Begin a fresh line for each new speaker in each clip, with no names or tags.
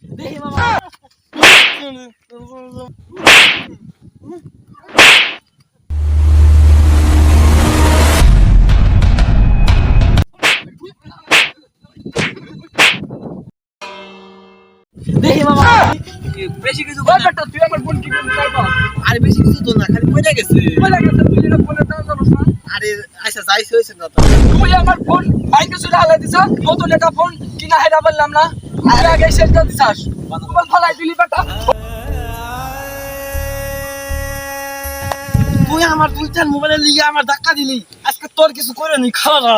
দেখি মামা দেখি মামা বেশি কিছু বল বেটা তুই আমার ফোন কি করে পারবা আরে বেশি কিছু তো না খালি কইরা গেছে তুই যেটা ফোনে দাও জানোস না আরে আচ্ছা যাইছে হইছে না তো তুই আমার ফোন বাইকে চলে হালাই দিছ কত টাকা ফোন কিনা হেরা বললাম না আরে আগে শেষটা দিছাস বল ফলাই দিলি বেটা তুই আমার দুইটার মোবাইলে লিয়ে আমার ধাক্কা দিলি আজকে তোর কিছু করে নি খাওয়া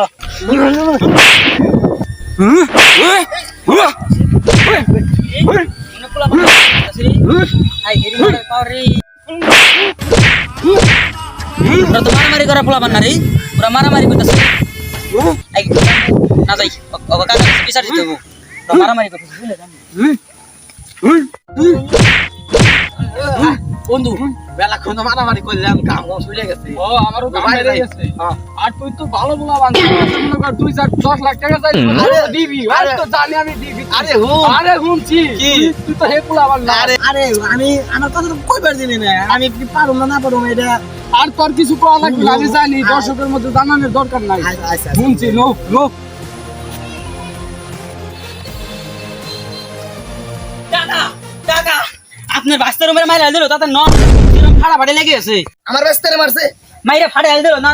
মারামারি করা পোলা বান্না রে ওরা মারামারি করতেছে না যাই বিচার দিতে হবো মারামারি করতেছে বুঝলে
বন্ধু বেলা কোন মারামারি করলাম কাম চলে গেছে
ও আমারও কাম বেড়ে গেছে আর তুই তো ভালো বলা বান্ধব মনে কর 2-10 লাখ টাকা চাই আরে দিবি আর তো জানি আমি দিবি আরে হুমছি তুই তো হে পোলা বান্ধব
আরে আমি আমার কথা তো কইবার দিলি না আমি কি পারুম না পারুম এটা
আর তোর কিছু করা লাগবে না আমি জানি দর্শকের মধ্যে জানানোর দরকার নাই
আচ্ছা
হুমছি নো নো
টাকা আপনার বাস্তার উপরে মাইরা দিল তাতে নন ফাড়া ফাড়ে লেগে আছে
আমার রাস্তায় মারছে
মাইরা ফাড়ে দিল না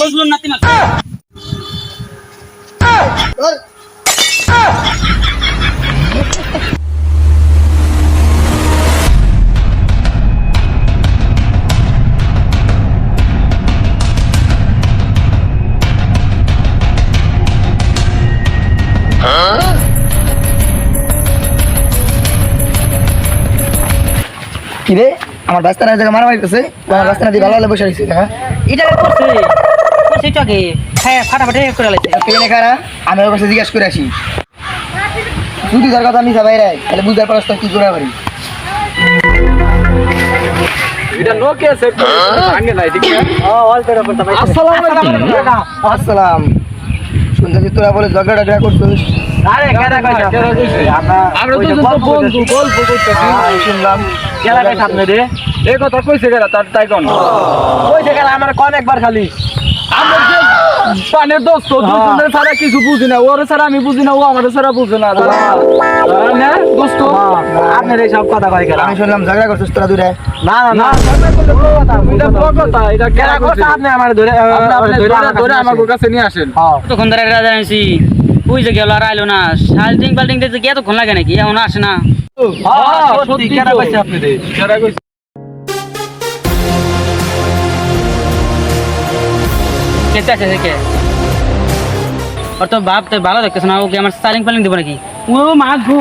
বুঝলুন না তুমি
কিরে আমার রাস্তায় জায়গা মারামারি করছে আমার রাস্তায় দিয়ে ভালো ভালো বসে রয়েছে
এটা করছে সেটাকে হ্যাঁ ফাটাফাটি করে লাইছে
ট্রেনে খারা আমি ওর কাছে জিজ্ঞাসা করে আসি যদি তার কথা আমি সবাই রাই তাহলে বুঝতে পারস কি করে পারি
এটা নো কেস একটু আগে নাই ঠিক আছে
অল পেরা করতে ভাই
আসসালামু আলাইকুম
আসসালাম শুনতেছি তোরা বলে ঝগড়া করছিস
আরে কেডা কইছে
আমরা তো বন্ধু গল্প করতেছি
শুনলাম
কেডা কইছে আপনি রে
এই কথা কইছে গেলা তার তাই কোন
কইছে গেল আমার কোন একবার খালি
আমরা যে পানের দোস্ত দুজনের ছাড়া কিছু বুঝি না ওর ছাড়া আমি বুঝি না ও আমাদের ছাড়া বুঝে না না দোস্ত
আপনার এই সব কথা কই গেল আমি শুনলাম ঝগড়া করছিস তোরা দূরে
না এটা কেরা কথা
আপনি আমার ধরে
ধরে আমার কাছে নিয়ে আসেন
তখন ধরে রাজা আনছি ওই যে গেল আর আইলো না শাল্টিং পাল্টিং দিতে কি এতক্ষণ লাগে নাকি এখন আসে না
সত্যি কেরা কইছে আপনি রে কেরা কইছে
কেটে আছে দেখে ওর তো বাপ তো ভালো দেখতেছ না ওকে আমার স্টাইলিং পালিং দিব নাকি ও মা গো